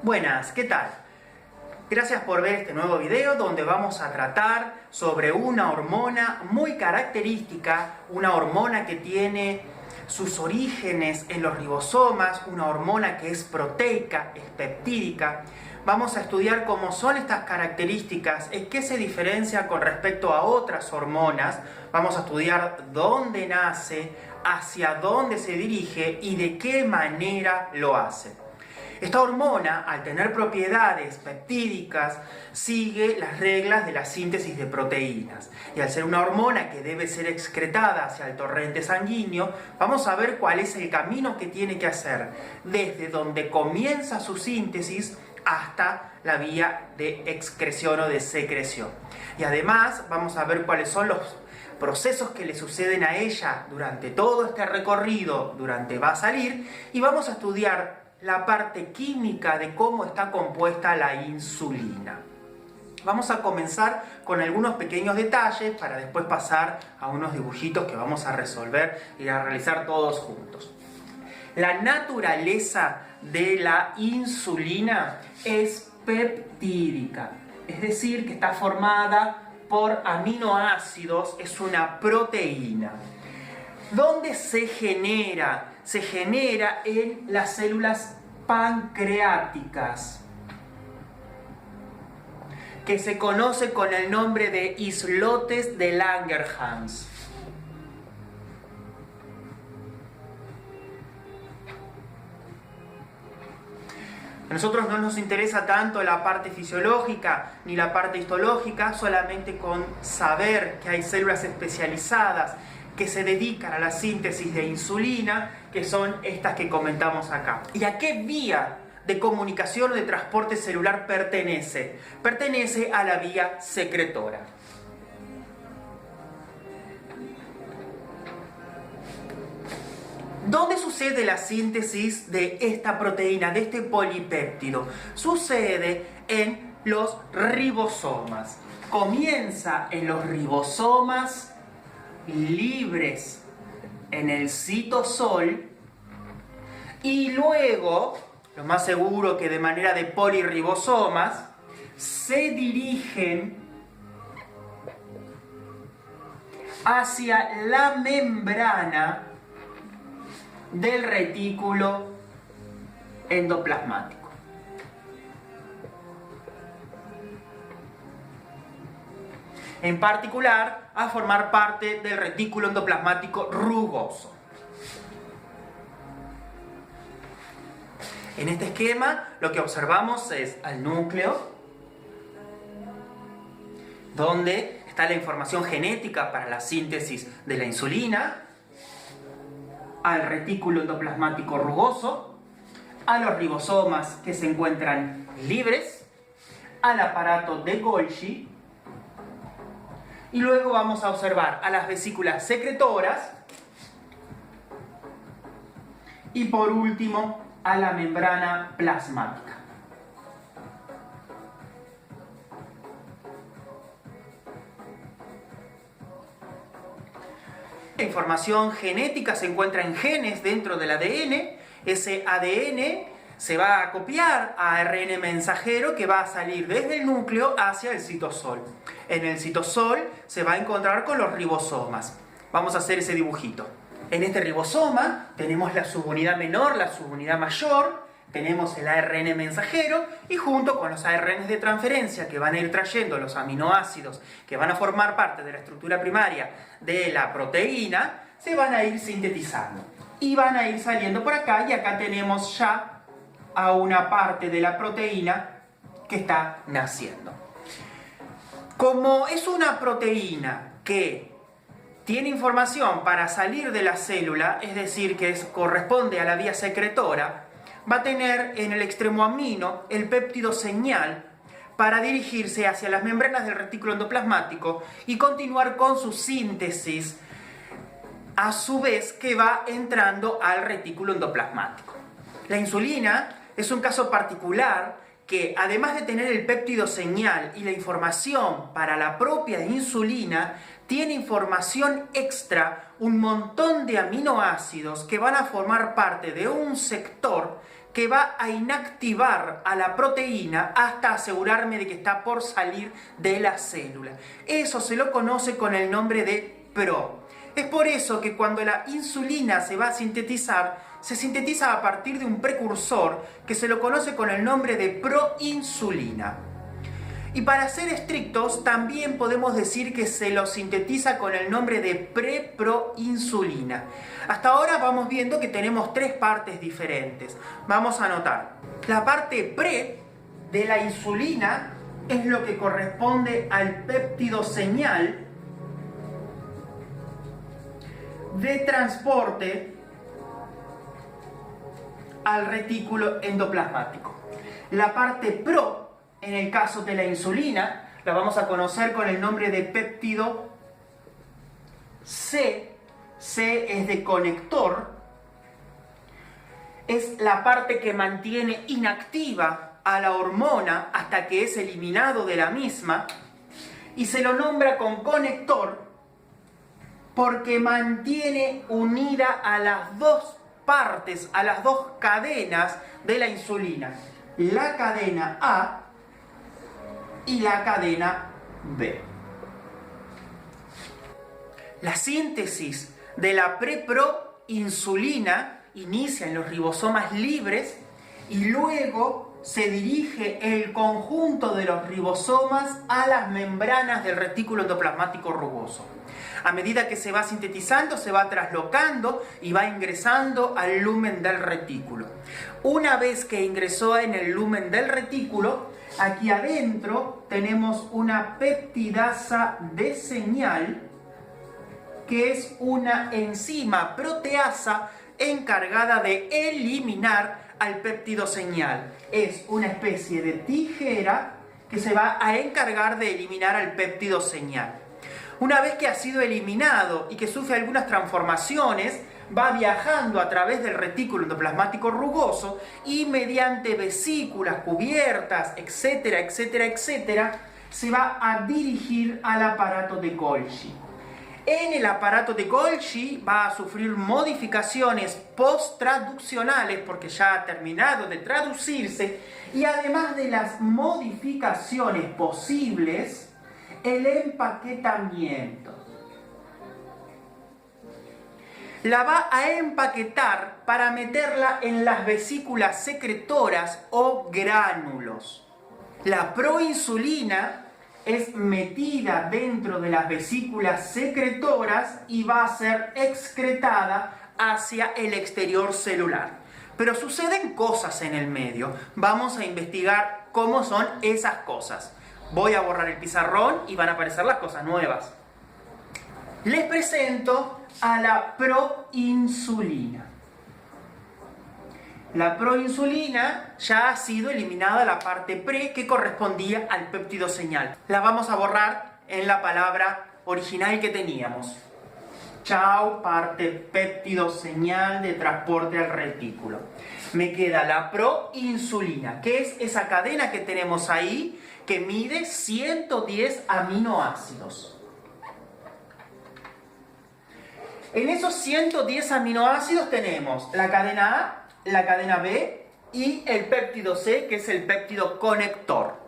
Buenas, ¿qué tal? Gracias por ver este nuevo video donde vamos a tratar sobre una hormona muy característica, una hormona que tiene sus orígenes en los ribosomas, una hormona que es proteica, es peptídica. Vamos a estudiar cómo son estas características, en qué se diferencia con respecto a otras hormonas. Vamos a estudiar dónde nace, hacia dónde se dirige y de qué manera lo hace. Esta hormona, al tener propiedades peptídicas, sigue las reglas de la síntesis de proteínas. Y al ser una hormona que debe ser excretada hacia el torrente sanguíneo, vamos a ver cuál es el camino que tiene que hacer, desde donde comienza su síntesis hasta la vía de excreción o de secreción. Y además vamos a ver cuáles son los procesos que le suceden a ella durante todo este recorrido, durante va a salir, y vamos a estudiar la parte química de cómo está compuesta la insulina. Vamos a comenzar con algunos pequeños detalles para después pasar a unos dibujitos que vamos a resolver y a realizar todos juntos. La naturaleza de la insulina es peptídica, es decir, que está formada por aminoácidos, es una proteína. ¿Dónde se genera? Se genera en las células pancreáticas, que se conoce con el nombre de islotes de Langerhans. A nosotros no nos interesa tanto la parte fisiológica ni la parte histológica, solamente con saber que hay células especializadas que se dedican a la síntesis de insulina, que son estas que comentamos acá. ¿Y a qué vía de comunicación o de transporte celular pertenece? Pertenece a la vía secretora. ¿Dónde sucede la síntesis de esta proteína, de este polipéptido? Sucede en los ribosomas. Comienza en los ribosomas libres en el citosol y luego, lo más seguro que de manera de polirribosomas, se dirigen hacia la membrana del retículo endoplasmático. En particular, a formar parte del retículo endoplasmático rugoso. En este esquema, lo que observamos es al núcleo, donde está la información genética para la síntesis de la insulina, al retículo endoplasmático rugoso, a los ribosomas que se encuentran libres, al aparato de Golgi, y luego vamos a observar a las vesículas secretoras y por último a la membrana plasmática. La información genética se encuentra en genes dentro del ADN. Ese ADN se va a copiar a ARN mensajero que va a salir desde el núcleo hacia el citosol. En el citosol se va a encontrar con los ribosomas. Vamos a hacer ese dibujito. En este ribosoma tenemos la subunidad menor, la subunidad mayor, tenemos el ARN mensajero y junto con los ARN de transferencia que van a ir trayendo los aminoácidos que van a formar parte de la estructura primaria de la proteína, se van a ir sintetizando y van a ir saliendo por acá, y acá tenemos ya a una parte de la proteína que está naciendo. Como es una proteína que tiene información para salir de la célula, es decir, que corresponde a la vía secretora, va a tener en el extremo amino el péptido señal para dirigirse hacia las membranas del retículo endoplasmático y continuar con su síntesis, a su vez que va entrando al retículo endoplasmático. La insulina es un caso particular que, además de tener el péptido señal y la información para la propia insulina, tiene información extra un montón de aminoácidos que van a formar parte de un sector que va a inactivar a la proteína hasta asegurarme de que está por salir de la célula. Eso se lo conoce con el nombre de PRO. Es por eso que cuando la insulina se va a sintetizar, se sintetiza a partir de un precursor que se lo conoce con el nombre de proinsulina. Y para ser estrictos, también podemos decir que se lo sintetiza con el nombre de preproinsulina. Hasta ahora vamos viendo que tenemos tres partes diferentes. Vamos a anotar. La parte pre de la insulina es lo que corresponde al péptido señal de transporte al retículo endoplasmático. La parte pro, en el caso de la insulina, la vamos a conocer con el nombre de péptido C. C es de conector. Es la parte que mantiene inactiva a la hormona hasta que es eliminado de la misma. Y se lo nombra con conector porque mantiene unida a las dos partes, a las dos cadenas de la insulina. La cadena A y la cadena B. La síntesis de la preproinsulina inicia en los ribosomas libres y luego se dirige el conjunto de los ribosomas a las membranas del retículo endoplasmático rugoso. A medida que se va sintetizando, se va traslocando y va ingresando al lumen del retículo. Una vez que ingresó en el lumen del retículo, aquí adentro tenemos una peptidasa de señal, que es una enzima proteasa encargada de eliminar al péptido señal. Es una especie de tijera que se va a encargar de eliminar al péptido señal. Una vez que ha sido eliminado y que sufre algunas transformaciones, va viajando a través del retículo endoplasmático rugoso y mediante vesículas cubiertas, etcétera, etcétera, etcétera, se va a dirigir al aparato de Golgi. En el aparato de Golgi va a sufrir modificaciones post-traduccionales porque ya ha terminado de traducirse, y además de las modificaciones posibles, el empaquetamiento. La va a empaquetar para meterla en las vesículas secretoras o gránulos. La proinsulina es metida dentro de las vesículas secretoras y va a ser excretada hacia el exterior celular. Pero suceden cosas en el medio. Vamos a investigar cómo son esas cosas. Voy a borrar el pizarrón y van a aparecer las cosas nuevas. Les presento a la proinsulina. La proinsulina ya ha sido eliminada la parte pre que correspondía al péptido señal. La vamos a borrar en la palabra original que teníamos. Chao, parte péptido señal de transporte al retículo. Me queda la proinsulina, que es esa cadena que tenemos ahí, que mide 110 aminoácidos. En esos 110 aminoácidos tenemos la cadena A, la cadena B y el péptido C, que es el péptido conector.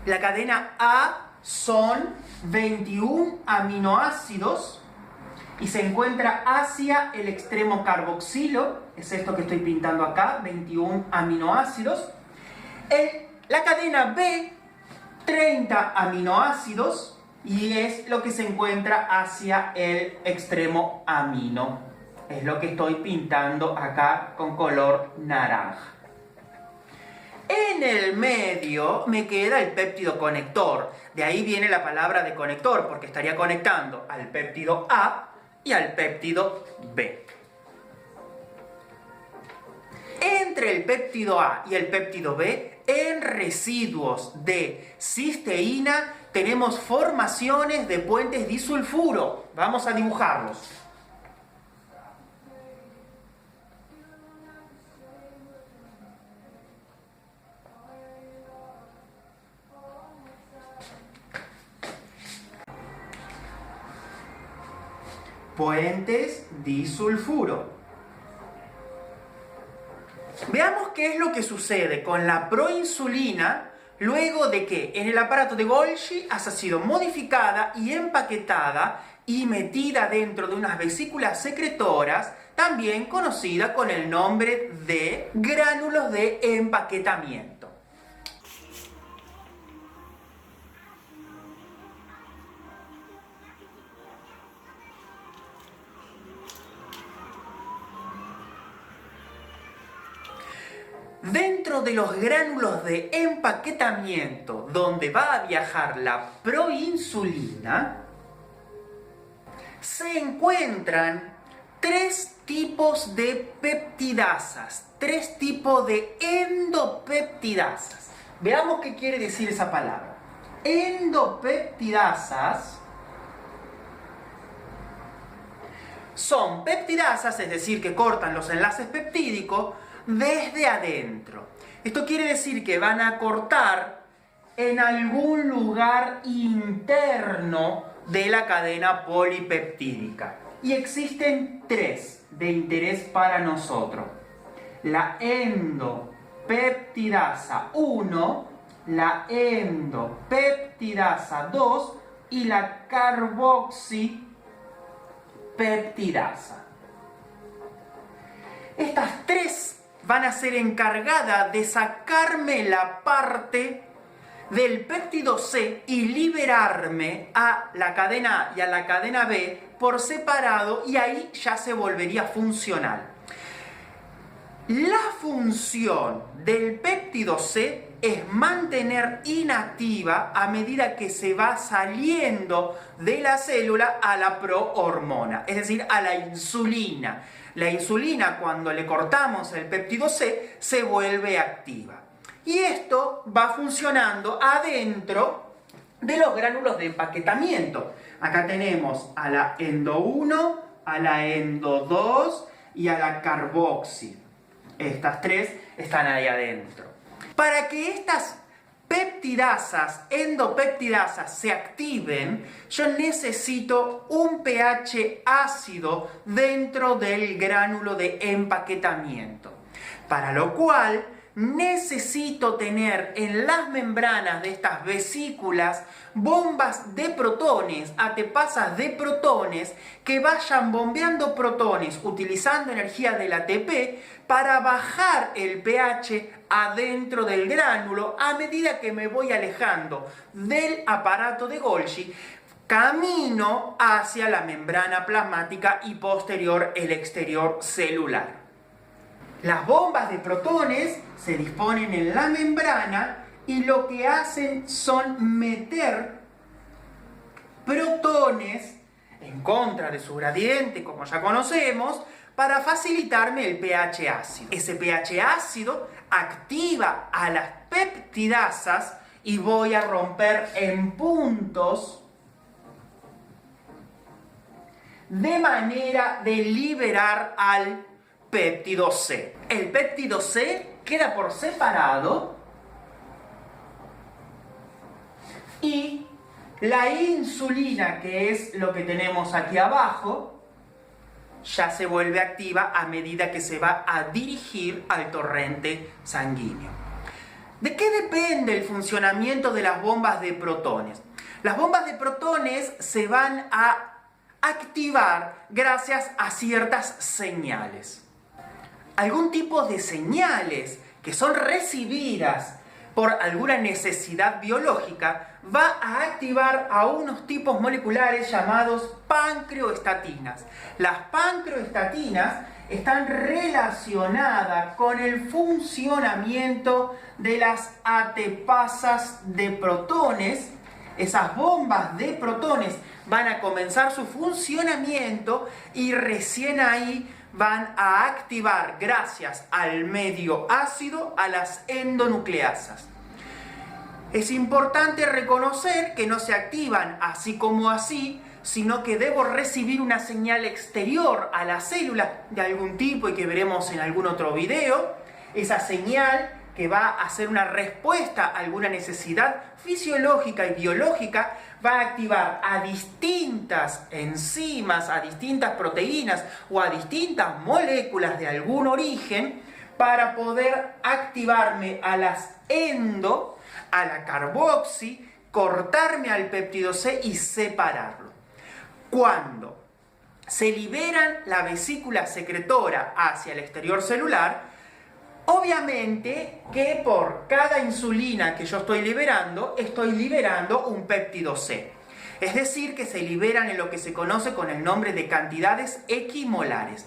La cadena A son 21 aminoácidos y se encuentra hacia el extremo carboxilo, es esto que estoy pintando acá, 21 aminoácidos. La cadena B, 30 aminoácidos, y es lo que se encuentra hacia el extremo amino. Es lo que estoy pintando acá con color naranja. En el medio me queda el péptido conector. De ahí viene la palabra de conector, porque estaría conectando al péptido A y al péptido B. Entre el péptido A y el péptido B, en residuos de cisteína, tenemos formaciones de puentes disulfuro. Vamos a dibujarlos. puentes disulfuro. Veamos qué es lo que sucede con la proinsulina luego de que en el aparato de Golgi haya sido modificada y empaquetada y metida dentro de unas vesículas secretoras, también conocida con el nombre de gránulos de empaquetamiento. Dentro de los gránulos de empaquetamiento, donde va a viajar la proinsulina, se encuentran tres tipos de peptidasas, tres tipos de endopeptidasas. Veamos qué quiere decir esa palabra. Endopeptidasas son peptidasas, es decir, que cortan los enlaces peptídicos desde adentro. Esto quiere decir que van a cortar en algún lugar interno de la cadena polipeptídica. Y existen tres de interés para nosotros: la endopeptidasa 1, la endopeptidasa 2 y la carboxipeptidasa. Estas tres van a ser encargadas de sacarme la parte del péptido C y liberarme a la cadena A y a la cadena B por separado, y ahí ya se volvería funcional. La función del péptido C es mantener inactiva a medida que se va saliendo de la célula a la prohormona, es decir, a la insulina. La insulina, cuando le cortamos el péptido C, se vuelve activa. Y esto va funcionando adentro de los gránulos de empaquetamiento. Acá tenemos a la endo 1, a la endo 2 y a la carboxi. Estas tres están ahí adentro. Para que estas peptidasas, endopeptidasas, se activen, yo necesito un pH ácido dentro del gránulo de empaquetamiento. Para lo cual necesito tener en las membranas de estas vesículas bombas de protones, ATPasas de protones, que vayan bombeando protones utilizando energía del ATP para bajar el pH adentro del gránulo a medida que me voy alejando del aparato de Golgi, camino hacia la membrana plasmática y posterior el exterior celular. Las bombas de protones se disponen en la membrana y lo que hacen son meter protones en contra de su gradiente, como ya conocemos, para facilitarme el pH ácido. Ese pH ácido activa a las peptidasas y voy a romper en puntos de manera de liberar al péptido C. El péptido C queda por separado y la insulina, que es lo que tenemos aquí abajo, ya se vuelve activa a medida que se va a dirigir al torrente sanguíneo. ¿De qué depende el funcionamiento de las bombas de protones? Las bombas de protones se van a activar gracias a ciertas señales. Algún tipo de señales que son recibidas por alguna necesidad biológica va a activar a unos tipos moleculares llamados pancreoestatinas. Las pancreoestatinas están relacionadas con el funcionamiento de las ATPasas de protones. Esas bombas de protones van a comenzar su funcionamiento y recién ahí van a activar, gracias al medio ácido, a las endonucleasas. Es importante reconocer que no se activan así como así, sino que debo recibir una señal exterior a la célula de algún tipo y que veremos en algún otro video. Esa señal que va a hacer una respuesta a alguna necesidad fisiológica y biológica, va a activar a distintas enzimas, a distintas proteínas o a distintas moléculas de algún origen para poder activarme a las endo, a la carboxi, cortarme al péptido C y separarlo. Cuando se liberan la vesícula secretora hacia el exterior celular, obviamente que por cada insulina que yo estoy liberando un péptido C. Es decir, que se liberan en lo que se conoce con el nombre de cantidades equimolares.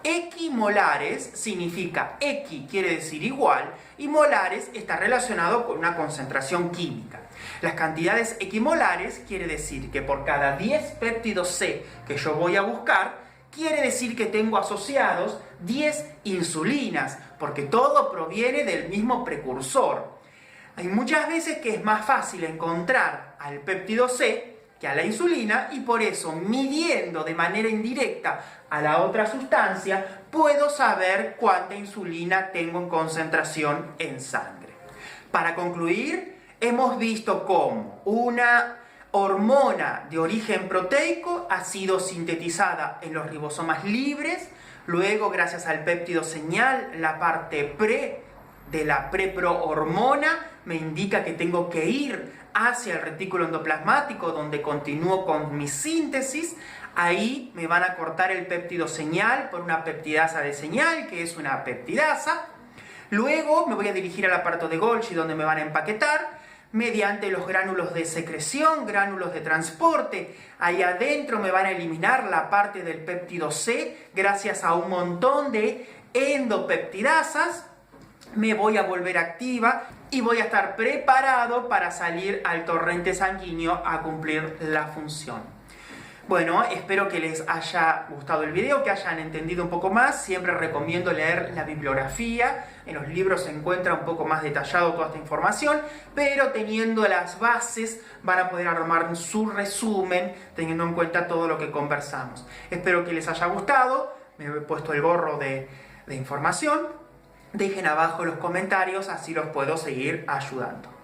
Equimolares significa equi quiere decir igual y molares está relacionado con una concentración química. Las cantidades equimolares quiere decir que por cada 10 péptidos C que yo voy a buscar, quiere decir que tengo asociados 10 insulinas, porque todo proviene del mismo precursor. Hay muchas veces que es más fácil encontrar al péptido C que a la insulina y por eso, midiendo de manera indirecta a la otra sustancia, puedo saber cuánta insulina tengo en concentración en sangre. Para concluir, hemos visto cómo una hormona de origen proteico ha sido sintetizada en los ribosomas libres, luego gracias al péptido señal, la parte pre de la preprohormona me indica que tengo que ir hacia el retículo endoplasmático donde continúo con mi síntesis. Ahí me van a cortar el péptido señal por una peptidasa de señal, que es una peptidasa. Luego me voy a dirigir al aparato de Golgi donde me van a empaquetar mediante los gránulos de secreción, gránulos de transporte. Ahí adentro me van a eliminar la parte del péptido C gracias a un montón de endopeptidasas. Me voy a volver activa y voy a estar preparado para salir al torrente sanguíneo a cumplir la función. Bueno, espero que les haya gustado el video, que hayan entendido un poco más. Siempre recomiendo leer la bibliografía. En los libros se encuentra un poco más detallado toda esta información, pero teniendo las bases van a poder armar su resumen teniendo en cuenta todo lo que conversamos. Espero que les haya gustado. Me he puesto el gorro de información. Dejen abajo los comentarios, así los puedo seguir ayudando.